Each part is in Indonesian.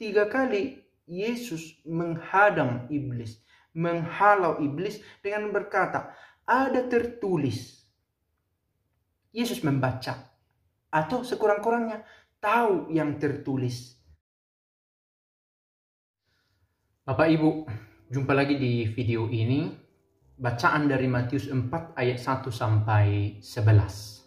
3 kali Yesus menghadang iblis, menghalau iblis dengan berkata, ada tertulis. Yesus membaca, atau sekurang-kurangnya tahu yang tertulis. Bapak Ibu, jumpa lagi di video ini. Bacaan dari Matius 4 ayat 1 sampai 11.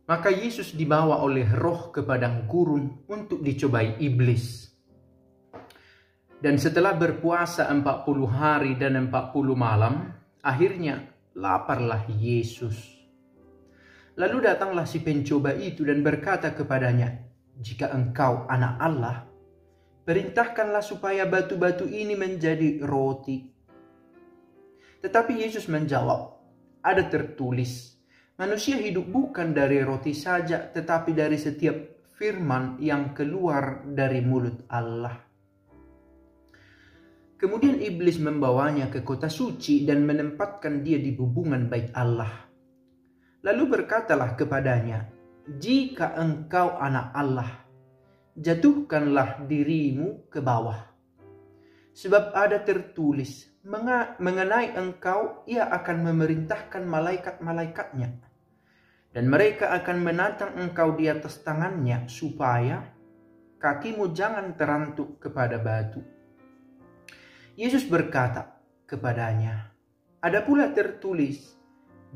Maka Yesus dibawa oleh Roh ke padang gurun untuk dicobai iblis. Dan setelah berpuasa 40 hari dan 40 malam, akhirnya laparlah Yesus. Lalu datanglah si pencoba itu dan berkata kepadanya, "Jika engkau anak Allah, perintahkanlah supaya batu-batu ini menjadi roti." Tetapi Yesus menjawab, "Ada tertulis, manusia hidup bukan dari roti saja, tetapi dari setiap firman yang keluar dari mulut Allah." Kemudian iblis membawanya ke kota suci dan menempatkan dia di hubungan bait Allah. Lalu berkatalah kepadanya, "Jika engkau anak Allah, jatuhkanlah dirimu ke bawah. Sebab ada tertulis, mengenai engkau ia akan memerintahkan malaikat-malaikatnya. Dan mereka akan menatang engkau di atas tangannya, supaya kakimu jangan terantuk kepada batu." Yesus berkata kepadanya, "Ada pula tertulis,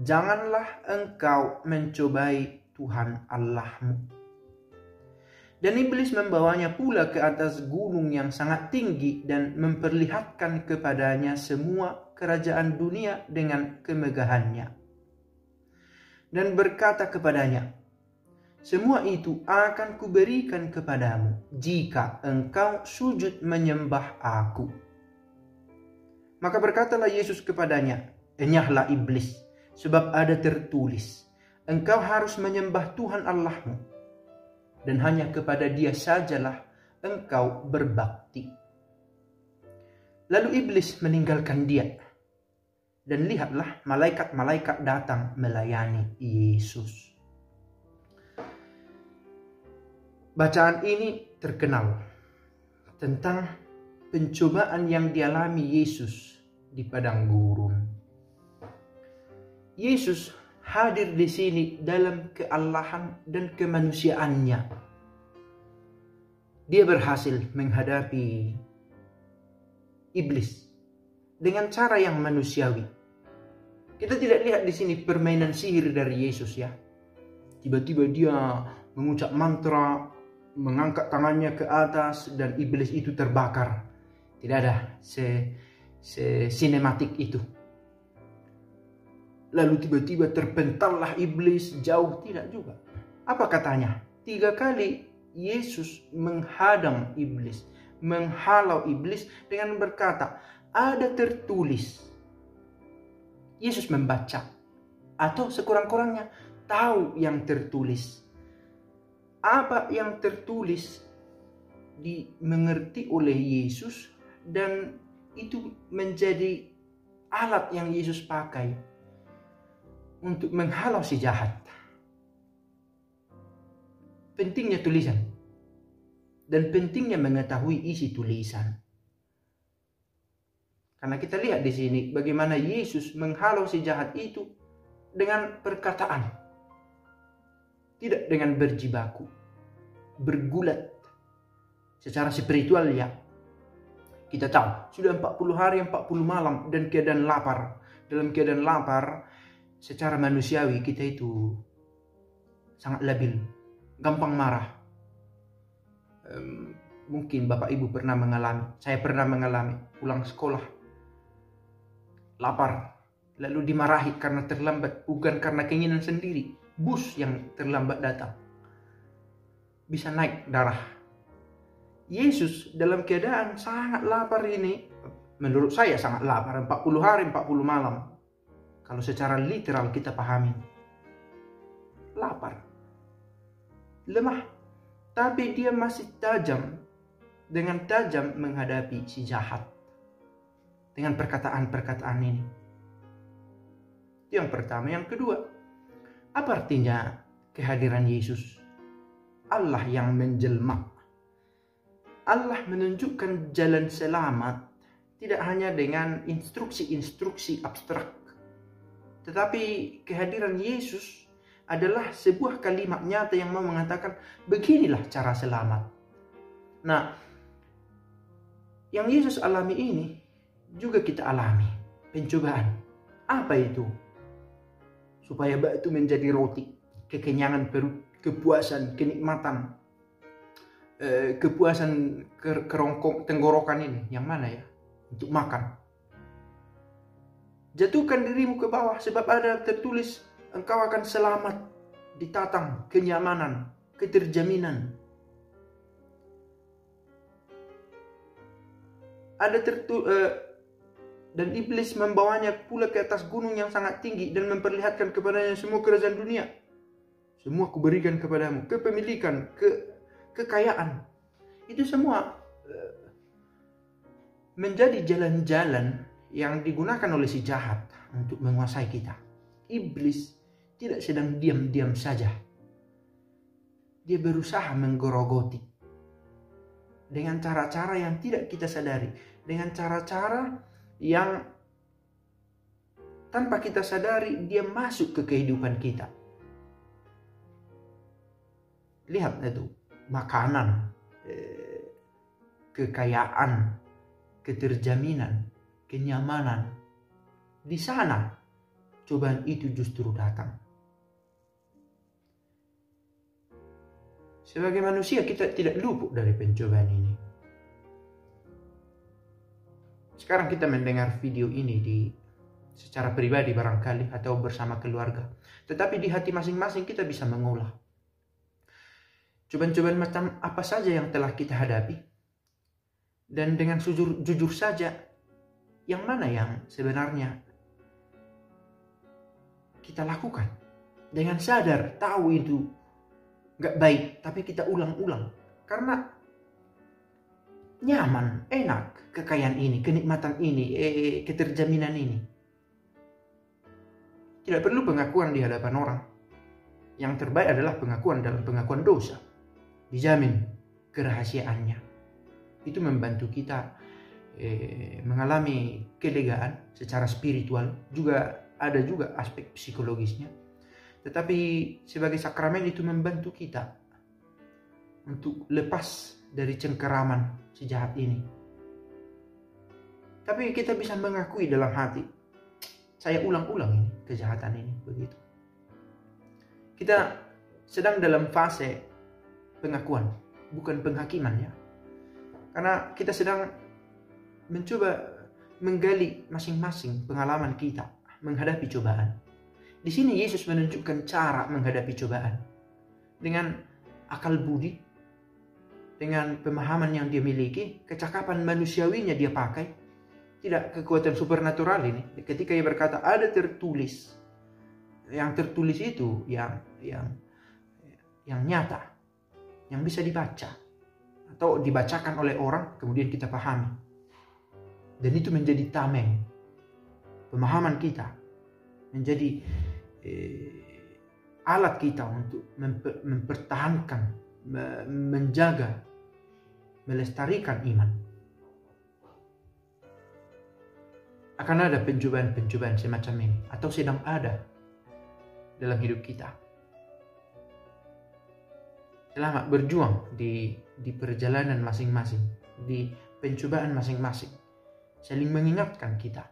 janganlah engkau mencobai Tuhan Allahmu." Dan iblis membawanya pula ke atas gunung yang sangat tinggi dan memperlihatkan kepadanya semua kerajaan dunia dengan kemegahannya. Dan berkata kepadanya, "Semua itu akan kuberikan kepadamu jika engkau sujud menyembah aku." Maka berkatalah Yesus kepadanya, "Enyahlah iblis, sebab ada tertulis, engkau harus menyembah Tuhan Allahmu, dan hanya kepada Dia sajalah engkau berbakti." Lalu iblis meninggalkan dia, dan lihatlah malaikat-malaikat datang melayani Yesus. Bacaan ini terkenal tentang pencobaan yang dialami Yesus di padang gurun. Yesus hadir di sini dalam keallahan dan kemanusiaannya. Dia berhasil menghadapi iblis dengan cara yang manusiawi. Kita tidak lihat di sini permainan sihir dari Yesus ya. Tiba-tiba dia mengucap mantra, mengangkat tangannya ke atas dan iblis itu terbakar. Tidak ada sinematik itu. Lalu tiba-tiba terpentallah iblis jauh, tidak juga. Apa katanya? 3 kali Yesus menghadang iblis, menghalau iblis dengan berkata, ada tertulis. Yesus membaca, atau sekurang-kurangnya tahu yang tertulis. Apa yang tertulis dimengerti oleh Yesus, dan itu menjadi alat yang Yesus pakai untuk menghalau si jahat. Pentingnya tulisan dan pentingnya mengetahui isi tulisan. Karena kita lihat di sini bagaimana Yesus menghalau si jahat itu dengan perkataan, tidak dengan berjibaku, bergulat secara spiritual ya. Kita tahu, sudah 40 hari, 40 malam dan keadaan lapar. Dalam keadaan lapar, secara manusiawi kita itu sangat labil, gampang marah. Mungkin Bapak Ibu pernah mengalami, saya pernah mengalami, pulang sekolah, lapar, lalu dimarahi karena terlambat, bukan karena keinginan sendiri, bus yang terlambat datang. Bisa naik darah. Yesus dalam keadaan sangat lapar ini, menurut saya sangat lapar, 40 hari 40 malam. Kalau secara literal kita pahami, lapar, lemah, tapi dia masih dengan tajam menghadapi si jahat dengan perkataan-perkataan ini. Itu yang pertama. Yang kedua, apa artinya kehadiran Yesus? Allah yang menjelma. Allah menunjukkan jalan selamat tidak hanya dengan instruksi-instruksi abstrak, tetapi kehadiran Yesus adalah sebuah kalimat nyata yang mau mengatakan beginilah cara selamat. Nah, yang Yesus alami ini juga kita alami, pencobaan. Apa itu? Supaya batu menjadi roti, kekenyangan perut, kepuasan, kenikmatan, kepuasan kerongkong tenggorokan ini. Yang mana ya? Untuk makan. Jatuhkan dirimu ke bawah, sebab ada tertulis engkau akan selamat, ditatang kenyamanan, keterjaminan. Dan iblis membawanya pula ke atas gunung yang sangat tinggi dan memperlihatkan kepadanya semua kerajaan dunia. Semua kuberikan kepadamu, kepemilikan, kekayaan. Itu semua menjadi jalan-jalan yang digunakan oleh si jahat untuk menguasai kita. Iblis tidak sedang diam-diam saja. Dia berusaha menggerogoti dengan cara-cara yang tidak kita sadari, dengan cara-cara yang tanpa kita sadari dia masuk ke kehidupan kita. Lihat itu, makanan, kekayaan, keterjaminan, kenyamanan. Di sana cobaan itu justru datang. Sebagai manusia kita tidak luput dari pencobaan ini. Sekarang kita mendengar video ini secara pribadi barangkali atau bersama keluarga. Tetapi di hati masing-masing kita bisa mengolah. Cobaan-cobaan macam apa saja yang telah kita hadapi. Dan dengan jujur saja, yang mana yang sebenarnya kita lakukan. Dengan sadar, tahu itu gak baik, tapi kita ulang-ulang. Karena nyaman, enak, kekayaan ini, kenikmatan ini, keterjaminan ini. Tidak perlu pengakuan di hadapan orang. Yang terbaik adalah pengakuan dalam pengakuan dosa. Dijamin kerahasiaannya. Itu membantu kita mengalami kelegaan secara spiritual. Ada juga aspek psikologisnya. Tetapi sebagai sakramen itu membantu kita untuk lepas dari cengkeraman si jahat ini. Tapi kita bisa mengakui dalam hati, saya ulang-ulang ini, kejahatan ini, begitu. Kita sedang dalam fase pengakuan, bukan penghakiman ya. Karena kita sedang mencoba menggali masing-masing pengalaman kita menghadapi cobaan. Di sini Yesus menunjukkan cara menghadapi cobaan dengan akal budi, dengan pemahaman yang dia miliki, kecakapan manusiawinya dia pakai, tidak kekuatan supernatural ini. Ketika ia berkata ada tertulis, yang tertulis itu yang nyata, yang bisa dibaca atau dibacakan oleh orang, kemudian kita pahami, dan itu menjadi tameng pemahaman kita, menjadi alat kita untuk mempertahankan, menjaga, melestarikan iman. Akan ada pencobaan-pencobaan semacam ini, atau sedang ada dalam hidup kita. Selamat berjuang di perjalanan masing-masing, di pencobaan masing-masing, saling mengingatkan kita.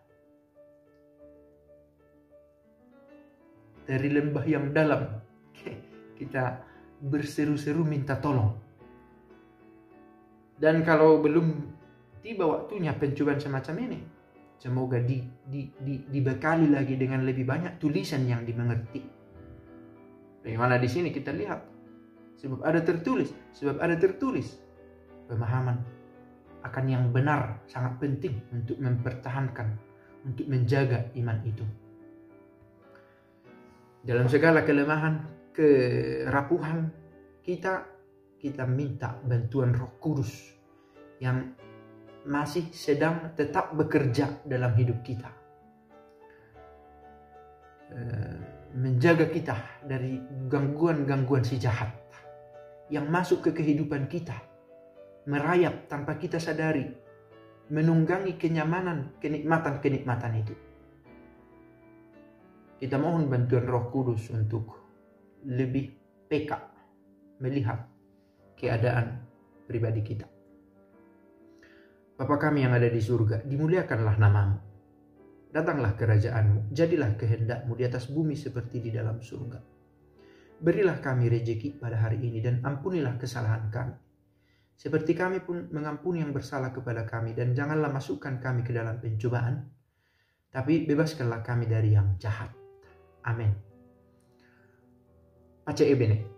Dari lembah yang dalam kita berseru-seru minta tolong. Dan kalau belum tiba waktunya pencobaan semacam ini, semoga dibekali lagi dengan lebih banyak tulisan yang dimengerti. Bagaimana di sini kita lihat, sebab ada tertulis pemahaman akan yang benar sangat penting untuk mempertahankan, untuk menjaga iman itu. Dalam segala kelemahan, kerapuhan kita minta bantuan Roh Kudus yang masih sedang tetap bekerja dalam hidup kita, menjaga kita dari gangguan-gangguan si jahat yang masuk ke kehidupan kita merayap tanpa kita sadari, menunggangi kenyamanan, kenikmatan-kenikmatan itu. Kita mohon bantuan Roh Kudus untuk lebih peka melihat keadaan pribadi kita. Bapa kami yang ada di surga, dimuliakanlah namamu. Datanglah kerajaan-Mu, jadilah kehendak-Mu di atas bumi seperti di dalam surga. Berilah kami rejeki pada hari ini dan ampunilah kesalahan kami, seperti kami pun mengampuni yang bersalah kepada kami, dan janganlah masukkan kami ke dalam pencobaan, tapi bebaskanlah kami dari yang jahat. Amin. Pace ebene.